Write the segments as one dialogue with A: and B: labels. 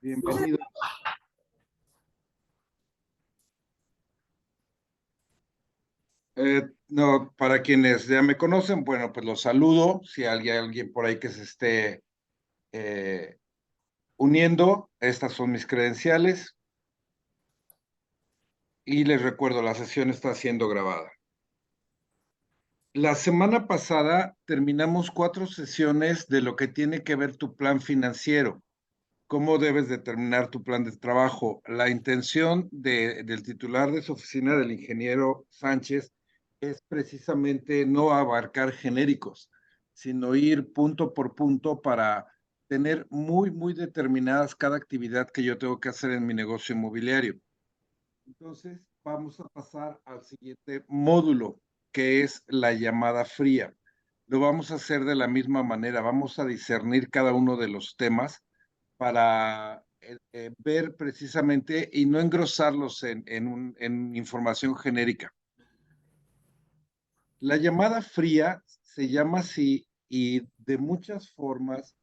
A: Bienvenido. No, para quienes ya me conocen, bueno, pues los saludo. Si hay alguien por ahí que se esté eh, uniendo, estas son mis credenciales y les recuerdo, la sesión está siendo grabada. La semana pasada terminamos 4 sesiones de lo que tiene que ver tu plan financiero. ¿Cómo debes determinar tu plan de trabajo? La intención del titular de su oficina, del ingeniero Sánchez, es precisamente no abarcar genéricos, sino ir punto por punto para tener muy determinadas cada actividad que yo tengo que hacer en mi negocio inmobiliario. Entonces, vamos a pasar al siguiente módulo, que es la llamada fría. Lo vamos a hacer de la misma manera, vamos a discernir cada uno de los temas para ver precisamente y no engrosarlos en información genérica. La llamada fría se llama así y de muchas formas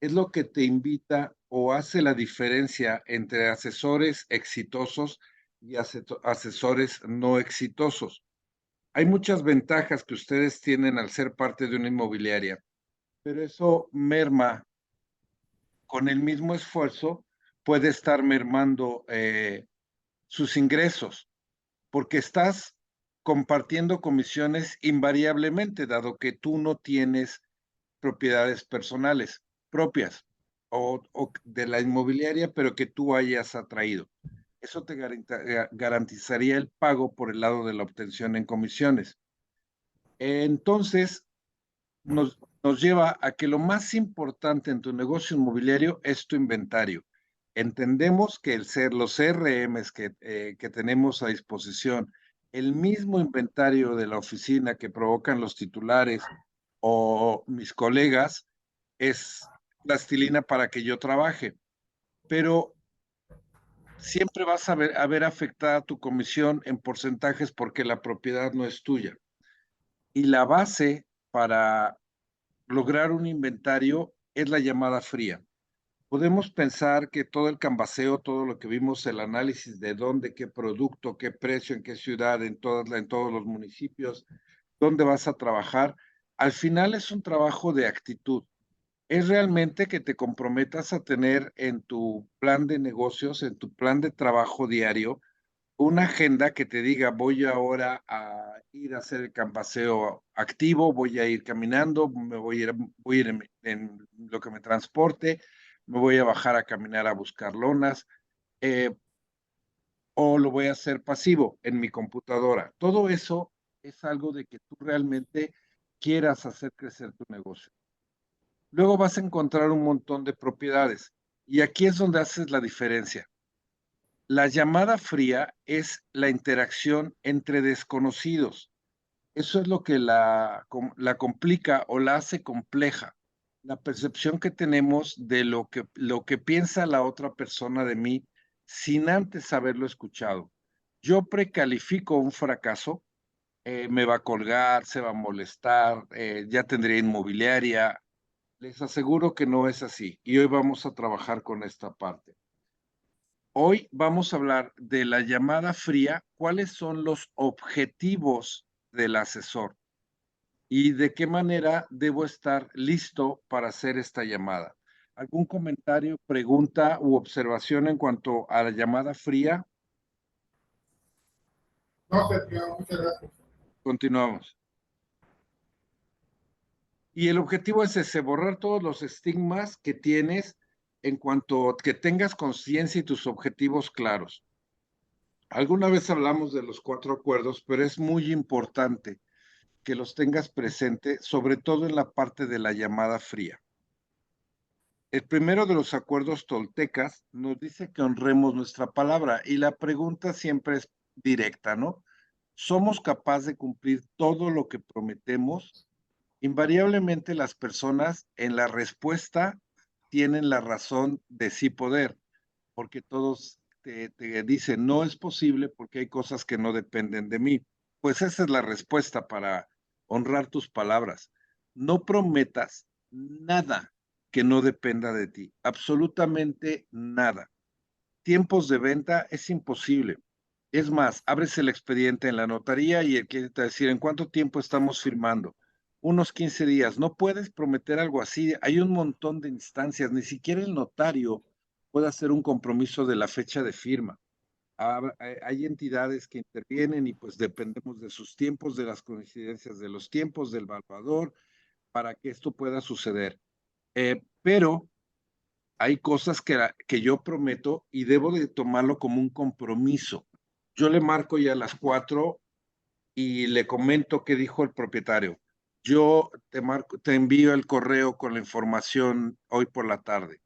A: es lo que te invita o hace la diferencia entre asesores exitosos y asesores no exitosos. Hay muchas ventajas que ustedes tienen al ser parte de una inmobiliaria, pero eso merma con el mismo esfuerzo, puede estar mermando sus ingresos, porque estás compartiendo comisiones invariablemente, dado que tú no tienes propiedades personales propias o de la inmobiliaria, pero que tú hayas atraído. Eso te garantizaría el pago por el lado de la obtención en comisiones. Entonces, nos lleva a que lo más importante en tu negocio inmobiliario es tu inventario. Entendemos que los CRMs que tenemos a disposición, el mismo inventario de la oficina que provocan los titulares o mis colegas, es plastilina para que yo trabaje, pero siempre vas a ver afectada tu comisión en porcentajes porque la propiedad no es tuya. Y la base para lograr un inventario es la llamada fría. Podemos pensar que todo el canvaseo, todo lo que vimos, el análisis de dónde, qué producto, qué precio, en qué ciudad, en todos los municipios, dónde vas a trabajar, al final es un trabajo de actitud. Es realmente que te comprometas a tener en tu plan de negocios, en tu plan de trabajo diario, una agenda que te diga, voy ahora a ir a hacer el campaseo activo, voy a ir caminando, voy a ir en lo que me transporte, me voy a bajar a caminar a buscar lonas, eh, o lo voy a hacer pasivo en mi computadora. Todo eso es algo de que tú realmente quieras hacer crecer tu negocio. Luego vas a encontrar un montón de propiedades y aquí es donde haces la diferencia. La llamada fría es la interacción entre desconocidos. Eso es lo que la complica o la hace compleja. La percepción que tenemos de lo que piensa la otra persona de mí sin antes haberlo escuchado. Yo precalifico un fracaso, me va a colgar, se va a molestar, ya tendría inmobiliaria. Les aseguro que no es así y hoy vamos a trabajar con esta parte. Hoy vamos a hablar de la llamada fría, cuáles son los objetivos del asesor y de qué manera debo estar listo para hacer esta llamada. ¿Algún comentario, pregunta u observación en cuanto a la llamada fría?
B: No, Sergio, muchas gracias.
A: Continuamos. Y el objetivo es ese, borrar todos los estigmas que tienes en cuanto que tengas conciencia y tus objetivos claros. Alguna vez hablamos de los 4 acuerdos, pero es muy importante que los tengas presente, sobre todo en la parte de la llamada fría. El primero de los acuerdos toltecas nos dice que honremos nuestra palabra y la pregunta siempre es directa, ¿no? ¿Somos capaces de cumplir todo lo que prometemos? Invariablemente las personas en la respuesta tienen la razón de sí poder, porque todos te dicen, no es posible porque hay cosas que no dependen de mí. Pues esa es la respuesta para honrar tus palabras. No prometas nada que no dependa de ti. Absolutamente nada. Tiempos de venta es imposible. Es más, abres el expediente en la notaría y el cliente te va a decir, ¿en cuánto tiempo estamos firmando? Unos 15 días. No puedes prometer algo así. Hay un montón de instancias. Ni siquiera el notario puede hacer un compromiso de la fecha de firma. Hay entidades que intervienen y pues dependemos de sus tiempos, de las coincidencias de los tiempos, del evaluador, para que esto pueda suceder. Pero hay cosas que yo prometo y debo de tomarlo como un compromiso. Yo le marco ya a las 4 y le comento qué dijo el propietario. Yo te envío el correo con la información hoy por la tarde.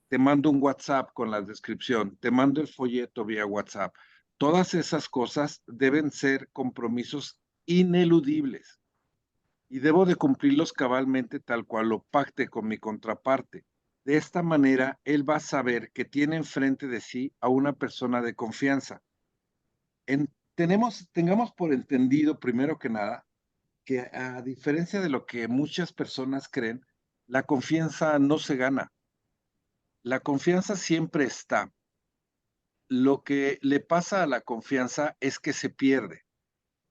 A: Te mando un WhatsApp con la descripción, te mando el folleto vía WhatsApp. Todas esas cosas deben ser compromisos ineludibles y debo de cumplirlos cabalmente tal cual lo pacte con mi contraparte. De esta manera, él va a saber que tiene enfrente de sí a una persona de confianza. Tengamos por entendido, primero que nada, que a diferencia de lo que muchas personas creen, la confianza no se gana. La confianza siempre está. Lo que le pasa a la confianza es que se pierde.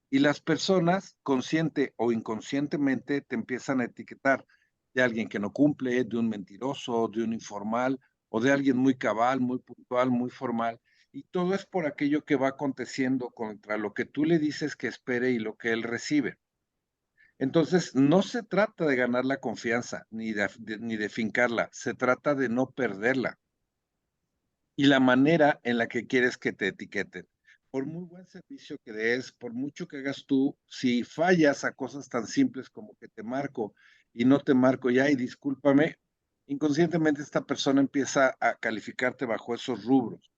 A: Y las personas, consciente o inconscientemente, te empiezan a etiquetar de alguien que no cumple, de un mentiroso, de un informal o de alguien muy cabal, muy puntual, muy formal. Y todo es por aquello que va aconteciendo contra lo que tú le dices que espere y lo que él recibe. Entonces, no se trata de ganar la confianza ni de fincarla, se trata de no perderla y la manera en la que quieres que te etiqueten. Por muy buen servicio que des, por mucho que hagas tú, si fallas a cosas tan simples como que te marco y no te marco ya y discúlpame, inconscientemente esta persona empieza a calificarte bajo esos rubros.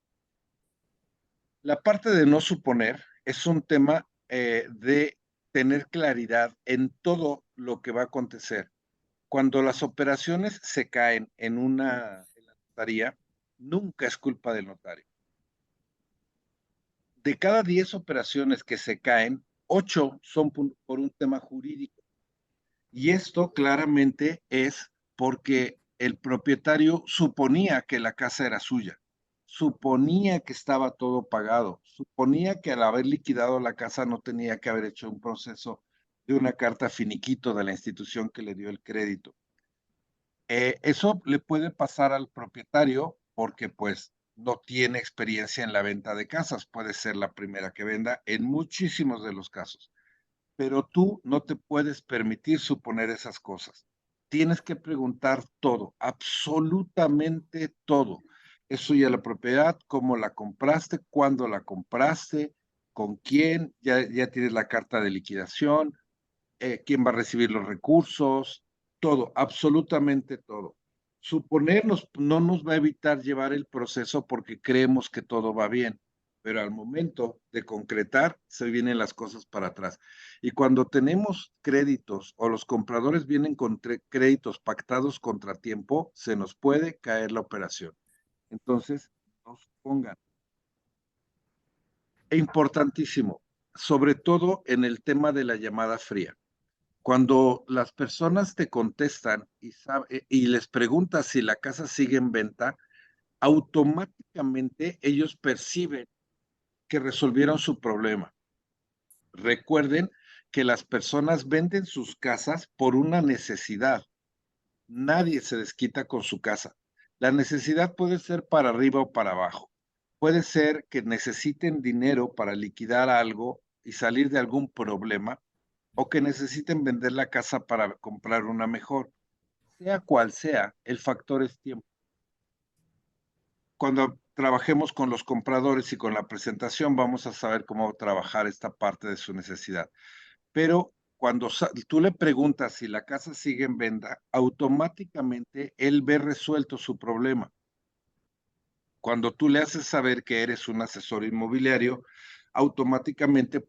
A: La parte de no suponer es un tema de tener claridad en todo lo que va a acontecer. Cuando las operaciones se caen en la notaría, nunca es culpa del notario. De cada 10 operaciones que se caen, 8 son por un tema jurídico. Y esto claramente es porque el propietario suponía que la casa era suya, suponía que estaba todo pagado, suponía que al haber liquidado la casa no tenía que haber hecho un proceso de una carta finiquito de la institución que le dio el crédito. Eso le puede pasar al propietario porque pues no tiene experiencia en la venta de casas, puede ser la primera que venda en muchísimos de los casos, pero tú no te puedes permitir suponer esas cosas. Tienes que preguntar todo, absolutamente todo. Eso ya la propiedad, cómo la compraste, cuándo la compraste, con quién, ya tienes la carta de liquidación, quién va a recibir los recursos, todo, absolutamente todo. Suponernos no nos va a evitar llevar el proceso porque creemos que todo va bien, pero al momento de concretar se vienen las cosas para atrás. Y cuando tenemos créditos o los compradores vienen con créditos pactados contra tiempo, se nos puede caer la operación. Entonces, no supongan. E importantísimo, sobre todo en el tema de la llamada fría. Cuando las personas te contestan y les preguntas si la casa sigue en venta, automáticamente ellos perciben que resolvieron su problema. Recuerden que las personas venden sus casas por una necesidad. Nadie se desquita con su casa. La necesidad puede ser para arriba o para abajo. Puede ser que necesiten dinero para liquidar algo y salir de algún problema, o que necesiten vender la casa para comprar una mejor. Sea cual sea, el factor es tiempo. Cuando trabajemos con los compradores y con la presentación, vamos a saber cómo trabajar esta parte de su necesidad. Pero cuando tú le preguntas si la casa sigue en venta, automáticamente él ve resuelto su problema. Cuando tú le haces saber que eres un asesor inmobiliario, automáticamente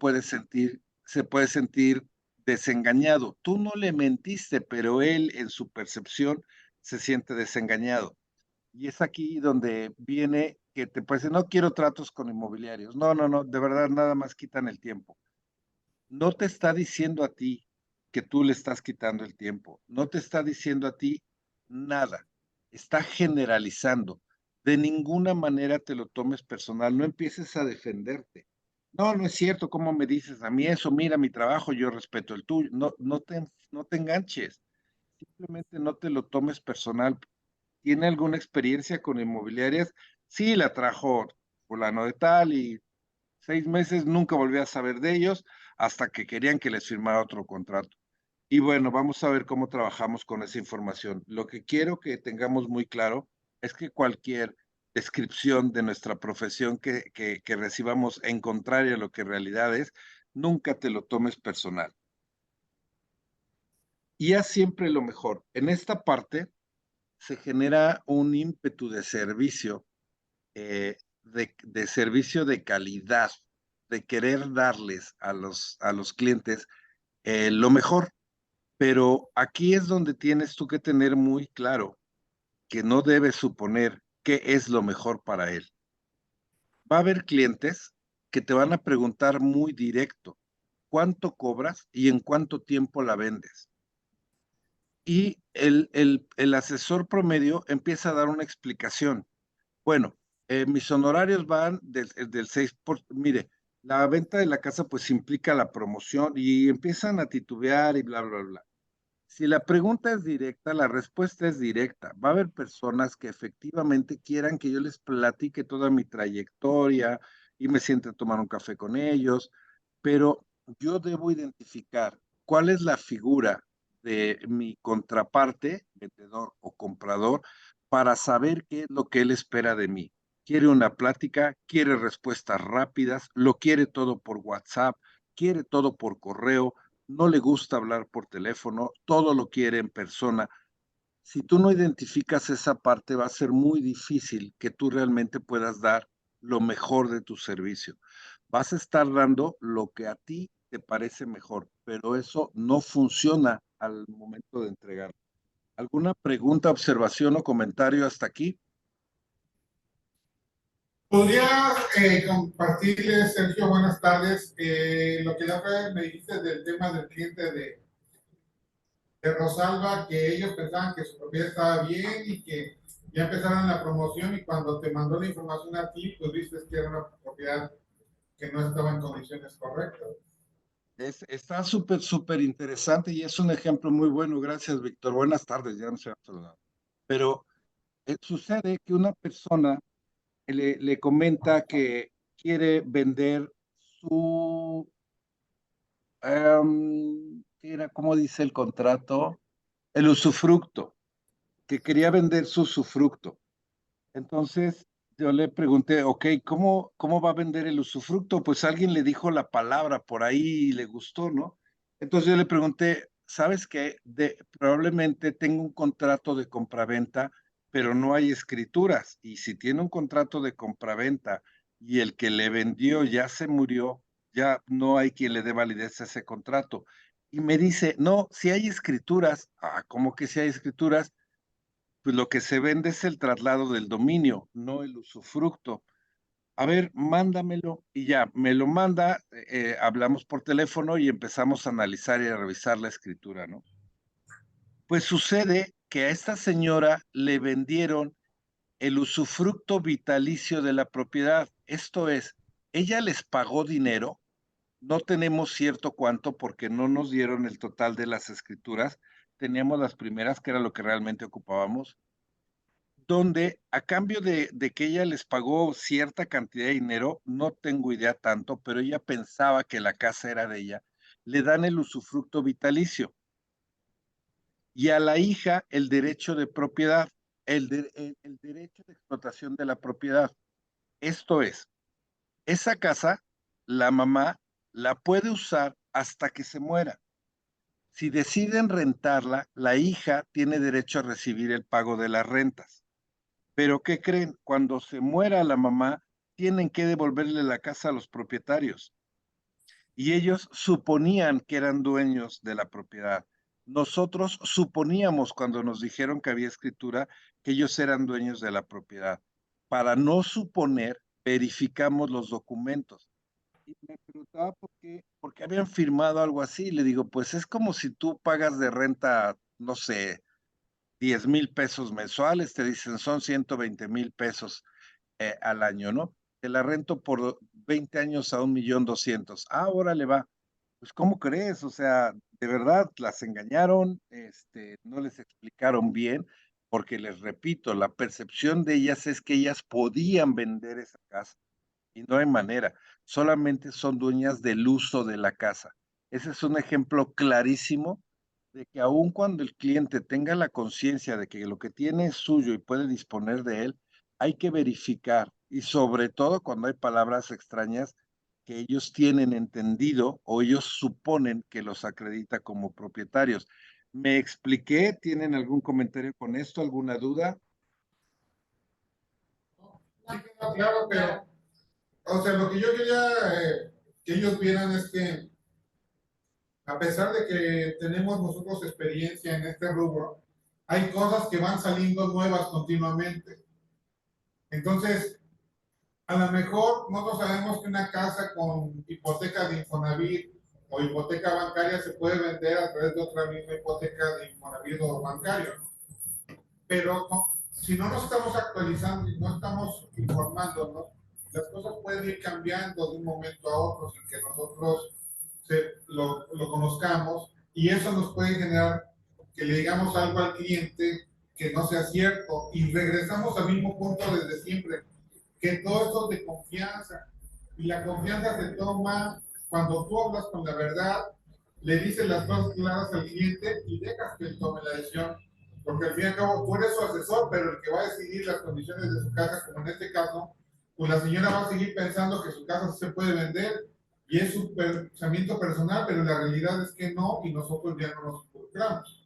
A: se puede sentir desengañado. Tú no le mentiste, pero él en su percepción se siente desengañado. Y es aquí donde viene que te puede decir, no quiero tratos con inmobiliarios. No, no, no, de verdad nada más quitan el tiempo. No te está diciendo a ti que tú le estás quitando el tiempo. No te está diciendo a ti nada. Está generalizando. De ninguna manera te lo tomes personal, no empieces a defenderte. No, no es cierto, ¿cómo me dices a mí eso? Mira mi trabajo, yo respeto el tuyo. No, no te enganches. Simplemente no te lo tomes personal. ¿Tiene alguna experiencia con inmobiliarias? Sí, la trajo fulano de tal y 6 meses nunca volví a saber de ellos hasta que querían que les firmara otro contrato. Y bueno, vamos a ver cómo trabajamos con esa información. Lo que quiero que tengamos muy claro es que cualquier descripción de nuestra profesión que recibamos en contrario a lo que en realidad es, nunca te lo tomes personal. Y haz siempre lo mejor. En esta parte se genera un ímpetu de servicio, de servicio de calidad, de querer darles a los clientes lo mejor. Pero aquí es donde tienes tú que tener muy claro que no debes suponer qué es lo mejor para él. Va a haber clientes que te van a preguntar muy directo, ¿cuánto cobras y en cuánto tiempo la vendes? Y el asesor promedio empieza a dar una explicación. Bueno, mis honorarios van del 6 mire, la venta de la casa pues implica la promoción y empiezan a titubear y bla, bla, bla. Si la pregunta es directa, la respuesta es directa. Va a haber personas que efectivamente quieran que yo les platique toda mi trayectoria y me siente a tomar un café con ellos, pero yo debo identificar cuál es la figura de mi contraparte, vendedor o comprador, para saber qué es lo que él espera de mí. Quiere una plática, quiere respuestas rápidas, lo quiere todo por WhatsApp, quiere todo por correo, no le gusta hablar por teléfono, todo lo quiere en persona. Si tú no identificas esa parte, va a ser muy difícil que tú realmente puedas dar lo mejor de tu servicio. Vas a estar dando lo que a ti te parece mejor, pero eso no funciona al momento de entregar. ¿Alguna pregunta, observación o comentario hasta aquí?
B: ¿Podría compartirles, Sergio, buenas tardes, lo que la otra vez me dijiste del tema del cliente de Rosalba, que ellos pensaban que su propiedad estaba bien y que ya empezaron la promoción y cuando te mandó la información a ti, pues viste que era una propiedad que no estaba en condiciones correctas?
A: Está súper, súper interesante y es un ejemplo muy bueno. Gracias, Víctor. Buenas tardes, ya no se ha saludado. Pero sucede que una persona le comenta que quiere vender su, ¿qué era? ¿Cómo dice el contrato? El usufructo, que quería vender su usufructo. Entonces yo le pregunté, ok, ¿cómo va a vender el usufructo? Pues alguien le dijo la palabra por ahí y le gustó, ¿no? Entonces yo le pregunté, ¿sabes qué? Probablemente tenga un contrato de compraventa, pero no hay escrituras. Y si tiene un contrato de compraventa y el que le vendió ya se murió, ya no hay quien le dé validez a ese contrato. Y me dice, no, si hay escrituras, ¿cómo que si hay escrituras? Pues lo que se vende es el traslado del dominio, no el usufructo. A ver, mándamelo y ya, me lo manda, hablamos por teléfono y empezamos a analizar y a revisar la escritura, ¿no? Pues sucede que a esta señora le vendieron el usufructo vitalicio de la propiedad. Esto es, ella les pagó dinero, no tenemos cierto cuánto porque no nos dieron el total de las escrituras, teníamos las primeras que era lo que realmente ocupábamos, donde a cambio de que ella les pagó cierta cantidad de dinero, no tengo idea tanto, pero ella pensaba que la casa era de ella, le dan el usufructo vitalicio y a la hija el derecho de propiedad, el derecho de explotación de la propiedad. Esto es, esa casa, la mamá la puede usar hasta que se muera. Si deciden rentarla, la hija tiene derecho a recibir el pago de las rentas. Pero ¿qué creen? Cuando se muera la mamá, tienen que devolverle la casa a los propietarios. Y ellos suponían que eran dueños de la propiedad. Nosotros suponíamos cuando nos dijeron que había escritura que ellos eran dueños de la propiedad. Para no suponer, verificamos los documentos. Y me preguntaba por qué habían firmado algo así. Le digo, pues es como si tú pagas de renta, no sé, 10,000 pesos mensuales, te dicen son 120,000 pesos al año, ¿no? Te la rento por 20 años a 1,200,000. Ah, órale va. Pues, ¿cómo crees? O sea, de verdad, las engañaron, no les explicaron bien, porque les repito, la percepción de ellas es que ellas podían vender esa casa y no hay manera, solamente son dueñas del uso de la casa. Ese es un ejemplo clarísimo de que aun cuando el cliente tenga la conciencia de que lo que tiene es suyo y puede disponer de él, hay que verificar y sobre todo cuando hay palabras extrañas que ellos tienen entendido o ellos suponen que los acredita como propietarios. ¿Me expliqué? ¿Tienen algún comentario con esto? ¿Alguna duda?
B: Sí, claro, pero, o sea, lo que yo quería que ellos vieran es que, a pesar de que tenemos nosotros experiencia en este rubro, hay cosas que van saliendo nuevas continuamente. Entonces, a lo mejor nosotros sabemos que una casa con hipoteca de Infonavit o hipoteca bancaria se puede vender a través de otra misma hipoteca de Infonavit o bancario. Pero no, si no nos estamos actualizando y no estamos informándonos, las cosas pueden ir cambiando de un momento a otro sin que nosotros lo conozcamos, y eso nos puede generar que le digamos algo al cliente que no sea cierto, y regresamos al mismo punto desde siempre, que todo esto es de confianza, y la confianza se toma cuando tú hablas con la verdad, le dices las cosas claras al cliente y dejas que él tome la decisión, porque al fin y al cabo tú eres su asesor, pero el que va a decidir las condiciones de su casa, como en este caso, pues la señora va a seguir pensando que su casa se puede vender y es su pensamiento personal, pero la realidad es que no, y nosotros ya no nos involucramos.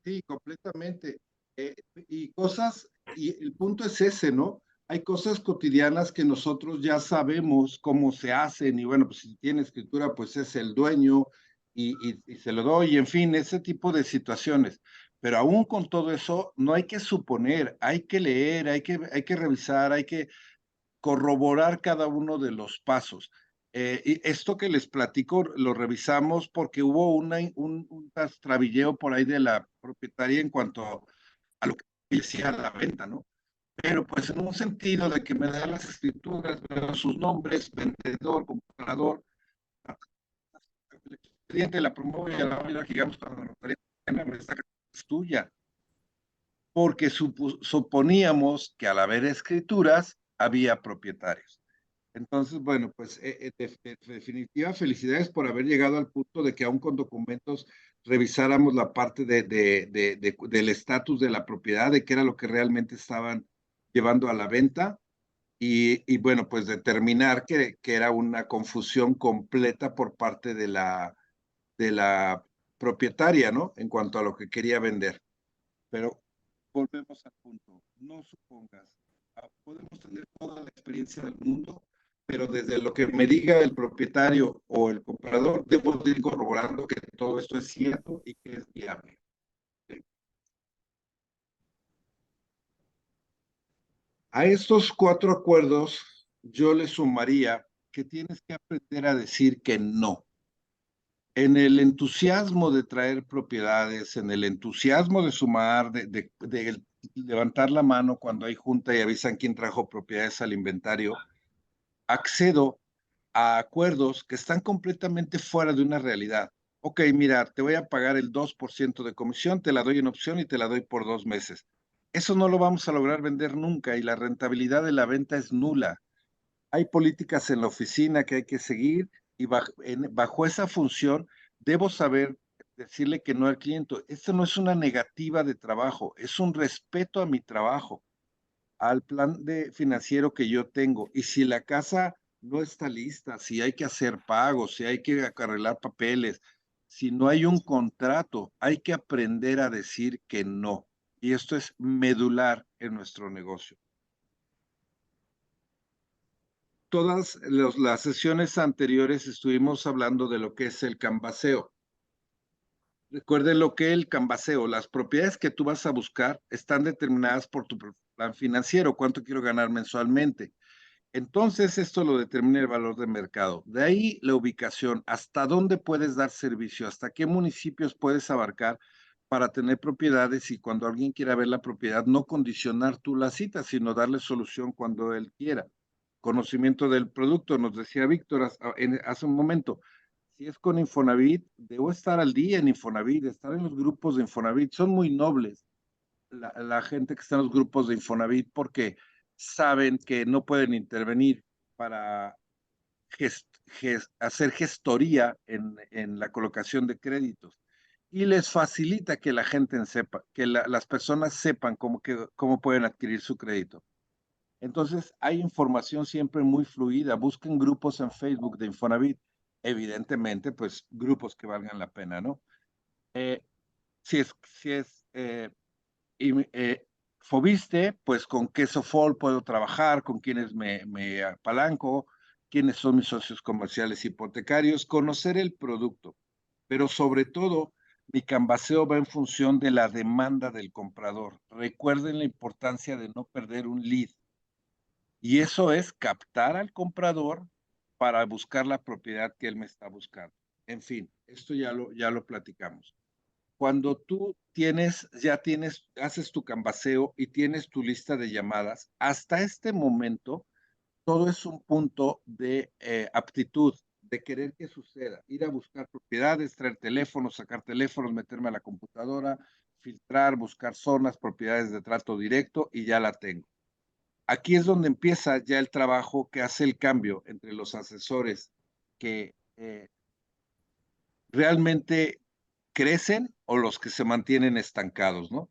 A: Sí, completamente. Eh, y cosas, y el punto es ese, ¿no? Hay cosas cotidianas que nosotros ya sabemos cómo se hacen y bueno, pues si tiene escritura, pues es el dueño y se lo doy, en fin, ese tipo de situaciones. Pero aún con todo eso, no hay que suponer, hay que leer, hay que revisar, hay que corroborar cada uno de los pasos. Y esto que les platico lo revisamos porque hubo un trastabilleo por ahí de la propietaria en cuanto a lo que decía la venta, ¿no? Pero pues en un sentido de que me da las escrituras, veo sus nombres, vendedor, comprador, el expediente la promueve a la hora que llegamos con la notaría, esta casa es tuya, porque suponíamos que al haber escrituras había propietarios. Entonces, bueno, pues definitiva, felicidades por haber llegado al punto de que aún con documentos revisáramos la parte del estatus de la propiedad, de qué era lo que realmente estaban llevando a la venta y bueno, pues determinar que era una confusión completa por parte de la propietaria, ¿no? En cuanto a lo que quería vender. Pero volvemos al punto, no supongas, podemos tener toda la experiencia del mundo, pero desde lo que me diga el propietario o el comprador, debo de ir corroborando que todo esto es cierto y que es viable. A estos 4 acuerdos, yo le sumaría que tienes que aprender a decir que no. En el entusiasmo de traer propiedades, en el entusiasmo de sumar, de levantar la mano cuando hay junta y avisan quién trajo propiedades al inventario, accedo a acuerdos que están completamente fuera de una realidad. Ok, mira, te voy a pagar el 2% de comisión, te la doy en opción y te la doy por 2 meses. Eso no lo vamos a lograr vender nunca y la rentabilidad de la venta es nula. Hay políticas en la oficina que hay que seguir y bajo esa función debo saber decirle que no al cliente. Esto no es una negativa de trabajo, es un respeto a mi trabajo, al plan de financiero que yo tengo. Y si la casa no está lista, si hay que hacer pagos, si hay que arreglar papeles, si no hay un contrato, hay que aprender a decir que no. Y esto es medular en nuestro negocio. Todas las sesiones anteriores estuvimos hablando de lo que es el canvaseo. Recuerden lo que es el canvaseo. Las propiedades que tú vas a buscar están determinadas por tu plan financiero, cuánto quiero ganar mensualmente. Entonces, esto lo determina el valor de mercado. De ahí la ubicación, hasta dónde puedes dar servicio, hasta qué municipios puedes abarcar para tener propiedades y cuando alguien quiera ver la propiedad, no condicionar tú la cita, sino darle solución cuando él quiera. Conocimiento del producto, nos decía Víctor hace un momento, si es con Infonavit, debo estar al día en Infonavit, estar en los grupos de Infonavit, son muy nobles la gente que está en los grupos de Infonavit porque saben que no pueden intervenir para hacer gestoría en la colocación de créditos y les facilita que la gente sepa, que las personas sepan cómo pueden adquirir su crédito. Entonces, hay información siempre muy fluida. Busquen grupos en Facebook de Infonavit. Evidentemente, pues grupos que valgan la pena, ¿no? Eh, si es Fobiste, pues con queso Fol puedo trabajar, con quienes me apalanco, quiénes son mis socios comerciales hipotecarios, conocer el producto, pero sobre todo mi canvaseo va en función de la demanda del comprador. Recuerden la importancia de no perder un lead. Y eso es captar al comprador para buscar la propiedad que él me está buscando. En fin, esto ya lo platicamos. Cuando tú haces tu canvaseo y tienes tu lista de llamadas, hasta este momento, todo es un punto de aptitud, de querer que suceda, ir a buscar propiedades, traer teléfonos, sacar teléfonos, meterme a la computadora, filtrar, buscar zonas, propiedades de trato directo y ya la tengo. Aquí es donde empieza ya el trabajo que hace el cambio entre los asesores que realmente crecen o los que se mantienen estancados, ¿no?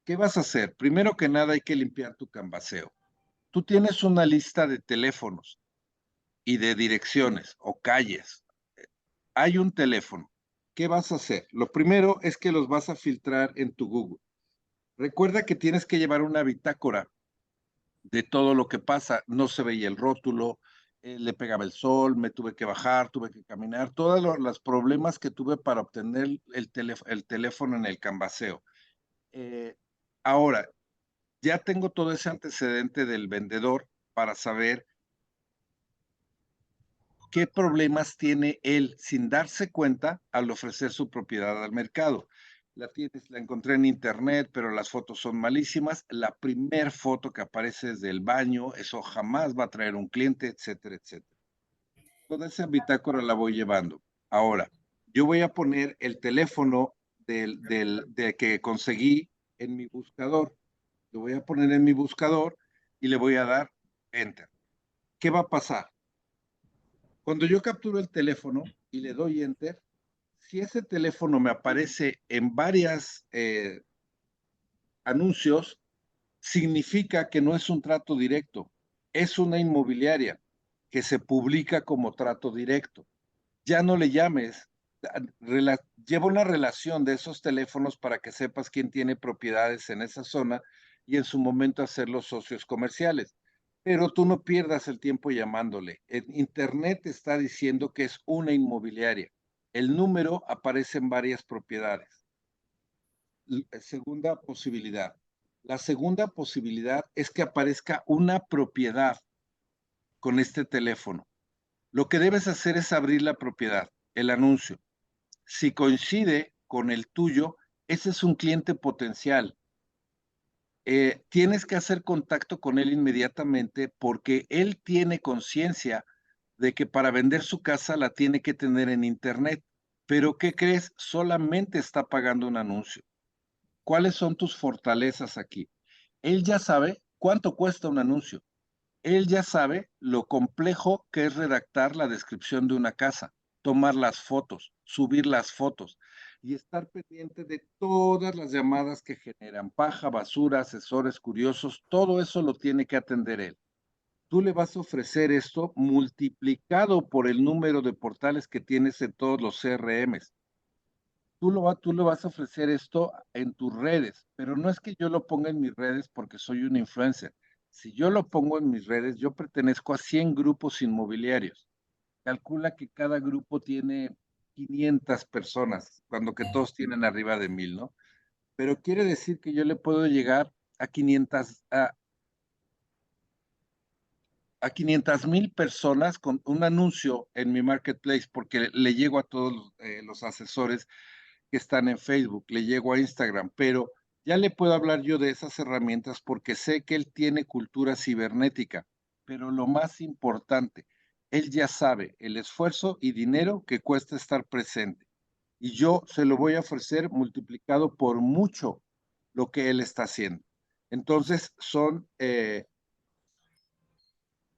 A: ¿Qué vas a hacer? Primero que nada hay que limpiar tu canvaseo. Tú tienes una lista de teléfonos y de direcciones o calles. Hay un teléfono. ¿Qué vas a hacer? Lo primero es que los vas a filtrar en tu Google. Recuerda que tienes que llevar una bitácora de todo lo que pasa. No se veía el rótulo, le pegaba el sol, me tuve que bajar, tuve que caminar, todos los problemas que tuve para obtener el teléfono en el canvaseo. Eh, Ahora, ya tengo todo ese antecedente del vendedor para saber qué problemas tiene él sin darse cuenta al ofrecer su propiedad al mercado. La encontré en internet, pero las fotos son malísimas. La primer foto que aparece es del baño, eso jamás va a traer un cliente, etcétera, etcétera. Toda esa bitácora la voy llevando. Ahora, yo voy a poner el teléfono de que conseguí en mi buscador. Lo voy a poner en mi buscador y le voy a dar enter. ¿Qué va a pasar? Cuando yo capturo el teléfono y le doy enter, si ese teléfono me aparece en varias anuncios, significa que no es un trato directo, es una inmobiliaria que se publica como trato directo. Ya no le llames, lleva una relación de esos teléfonos para que sepas quién tiene propiedades en esa zona y en su momento hacer los socios comerciales. Pero tú no pierdas el tiempo llamándole. En internet está diciendo que es una inmobiliaria. El número aparece en varias propiedades. Segunda posibilidad. La segunda posibilidad es que aparezca una propiedad con este teléfono. Lo que debes hacer es abrir la propiedad, el anuncio. Si coincide con el tuyo, ese es un cliente potencial. Tienes que hacer contacto con él inmediatamente porque él tiene conciencia de que para vender su casa la tiene que tener en internet. Pero ¿qué crees? Solamente está pagando un anuncio. ¿Cuáles son tus fortalezas aquí? Él ya sabe cuánto cuesta un anuncio. Él ya sabe lo complejo que es redactar la descripción de una casa, tomar las fotos, subir las fotos y estar pendiente de todas las llamadas que generan paja, basura, asesores curiosos, todo eso lo tiene que atender él. Tú le vas a ofrecer esto multiplicado por el número de portales que tienes en todos los CRMs. Tú le vas a ofrecer esto en tus redes, pero no es que yo lo ponga en mis redes porque soy un influencer. Si yo lo pongo en mis redes, yo pertenezco a 100 grupos inmobiliarios. Calcula que cada grupo tiene 500 personas, cuando que todos tienen arriba de 1000, ¿no? Pero quiere decir que yo le puedo llegar a 500,000 personas con un anuncio en mi marketplace porque le llego a todos los asesores que están en Facebook, le llego a Instagram, pero ya le puedo hablar yo de esas herramientas porque sé que él tiene cultura cibernética, pero lo más importante, él ya sabe el esfuerzo y dinero que cuesta estar presente. Y yo se lo voy a ofrecer multiplicado por mucho lo que él está haciendo. Entonces, son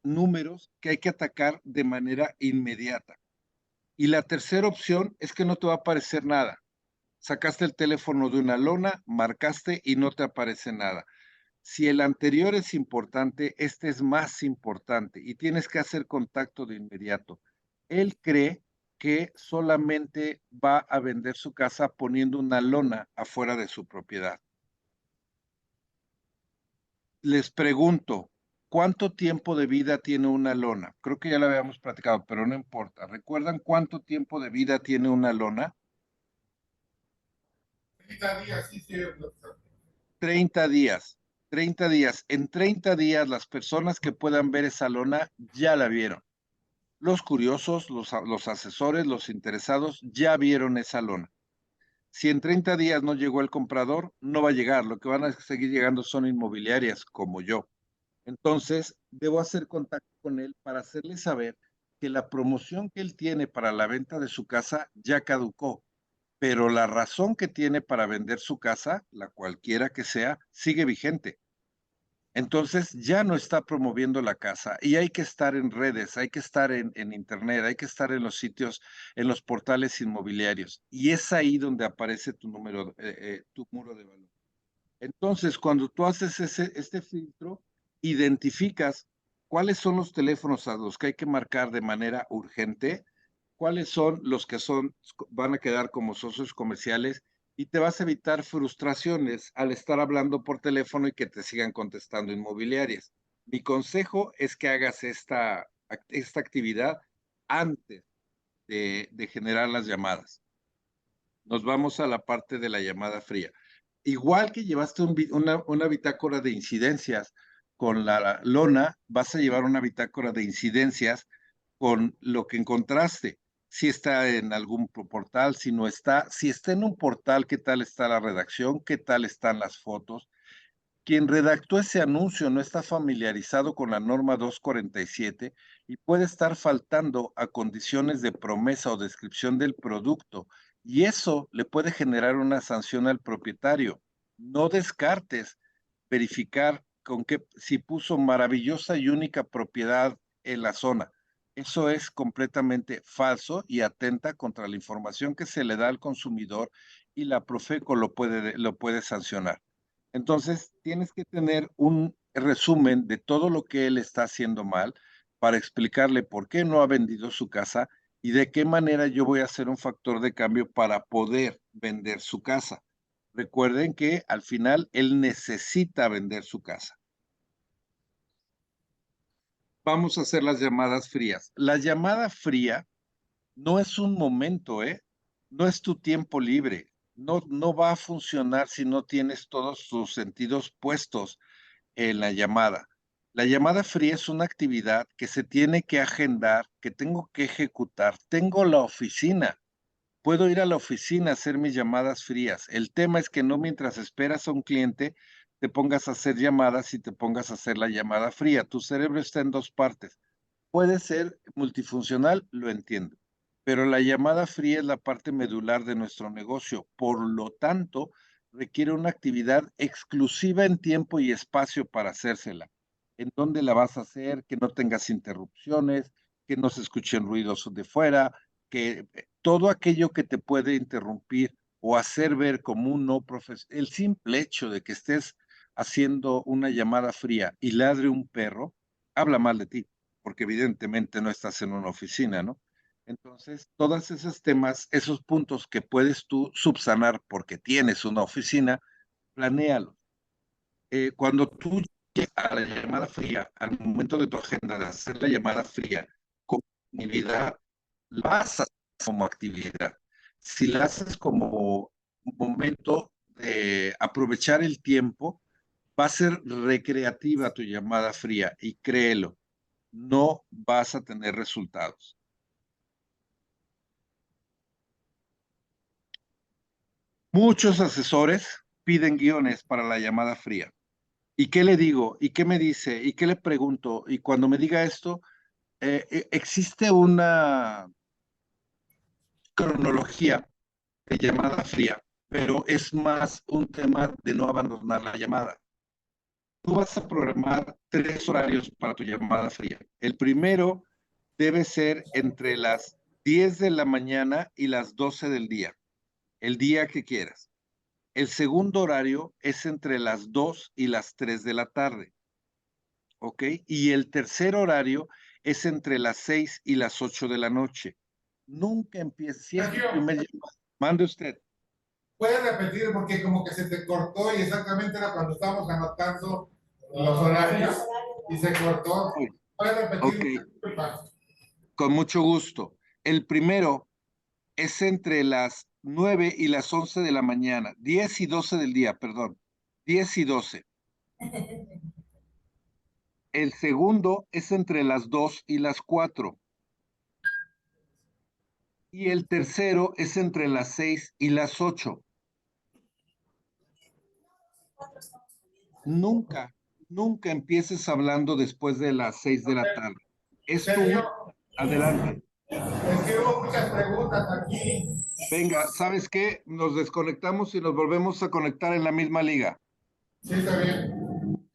A: números que hay que atacar de manera inmediata. Y la tercera opción es que no te va a aparecer nada. Sacaste el teléfono de una lona, marcaste y no te aparece nada. Si el anterior es importante, este es más importante y tienes que hacer contacto de inmediato. Él cree que solamente va a vender su casa poniendo una lona afuera de su propiedad. Les pregunto, ¿cuánto tiempo de vida tiene una lona? Creo que ya lo habíamos platicado, pero no importa. ¿Recuerdan cuánto tiempo de vida tiene una lona?
B: 30 días, sí, sí, doctor.
A: 30 días. 30 días. En 30 días las personas que puedan ver esa lona ya la vieron. Los curiosos, los asesores, los interesados ya vieron esa lona. Si en 30 días no llegó el comprador, no va a llegar. Lo que van a seguir llegando son inmobiliarias como yo. Entonces, debo hacer contacto con él para hacerle saber que la promoción que él tiene para la venta de su casa ya caducó, pero la razón que tiene para vender su casa, la cualquiera que sea, sigue vigente. Entonces ya no está promoviendo la casa y hay que estar en redes, hay que estar en internet, hay que estar en los sitios, en los portales inmobiliarios. Y es ahí donde aparece tu número, tu muro de valor. Entonces, cuando tú haces este filtro, identificas cuáles son los teléfonos a los que hay que marcar de manera urgente, cuáles son los que van a quedar como socios comerciales y te vas a evitar frustraciones al estar hablando por teléfono y que te sigan contestando inmobiliarias. Mi consejo es que hagas esta actividad antes de generar las llamadas. Nos vamos a la parte de la llamada fría. Igual que llevaste una bitácora de incidencias con la lona, vas a llevar una bitácora de incidencias con lo que encontraste. Si está en algún portal, si no está, si está en un portal, qué tal está la redacción, qué tal están las fotos. Quien redactó ese anuncio no está familiarizado con la norma 247 y puede estar faltando a condiciones de promesa o descripción del producto, y eso le puede generar una sanción al propietario. No descartes verificar con qué, si puso maravillosa y única propiedad en la zona. Eso es completamente falso y atenta contra la información que se le da al consumidor, y la Profeco lo puede sancionar. Entonces, tienes que tener un resumen de todo lo que él está haciendo mal para explicarle por qué no ha vendido su casa y de qué manera yo voy a hacer un factor de cambio para poder vender su casa. Recuerden que al final él necesita vender su casa. Vamos a hacer las llamadas frías. La llamada fría no es un momento, ¿eh? No es tu tiempo libre. No, no va a funcionar si no tienes todos tus sentidos puestos en la llamada. La llamada fría es una actividad que se tiene que agendar, que tengo que ejecutar. Tengo la oficina. Puedo ir a la oficina a hacer mis llamadas frías. El tema es que no mientras esperas a un cliente te pongas a hacer llamadas y te pongas a hacer la llamada fría. Tu cerebro está en dos partes. Puede ser multifuncional, lo entiendo, pero la llamada fría es la parte medular de nuestro negocio. Por lo tanto, requiere una actividad exclusiva en tiempo y espacio para hacérsela. ¿En dónde la vas a hacer? Que no tengas interrupciones, que no se escuchen ruidos de fuera, que todo aquello que te puede interrumpir o hacer ver como un no profesional. El simple hecho de que estés haciendo una llamada fría y ladre un perro, habla mal de ti, porque evidentemente no estás en una oficina, ¿no? Entonces, todos esos temas, esos puntos que puedes tú subsanar porque tienes una oficina, planéalos. Cuando tú llegas a la llamada fría, al momento de tu agenda de hacer la llamada fría, con actividad, la haces como actividad. Si la haces como un momento de aprovechar el tiempo, va a ser recreativa tu llamada fría y créelo, no vas a tener resultados. Muchos asesores piden guiones para la llamada fría. ¿Y qué le digo? ¿Y qué me dice? ¿Y qué le pregunto? Y cuando me diga esto, existe una cronología de llamada fría, pero es más un tema de no abandonar la llamada. Tú vas a programar 3 horarios para tu llamada fría. El primero debe ser entre las 10 de la mañana y las 12 del día, el día que quieras. El segundo horario es entre las 2 y las 3 de la tarde, ¿ok? Y el tercer horario es entre las 6 y las 8 de la noche. Nunca empieces, si es tu
B: Sergio,
A: primer llamado, mande usted.
B: ¿puedes repetir? Porque como que se te cortó y exactamente era cuando estábamos anotando los horarios y se cortó. ¿Puedes
A: Ok,
B: repetir? Disculpa.
A: con mucho gusto. El primero es entre las 9 y las 11 de la mañana, 10 y 12 del día, perdón, 10 y 12. El segundo es entre las 2 y las 4. Y el tercero es entre las 6 y las 8. Nunca, nunca empieces hablando después de las 6 de la tarde. Es tu
B: Sergio,
A: último. Adelante.
B: es que hubo muchas preguntas aquí.
A: Venga, ¿sabes qué? Nos desconectamos y nos volvemos a conectar en la misma liga.
B: Sí, está bien.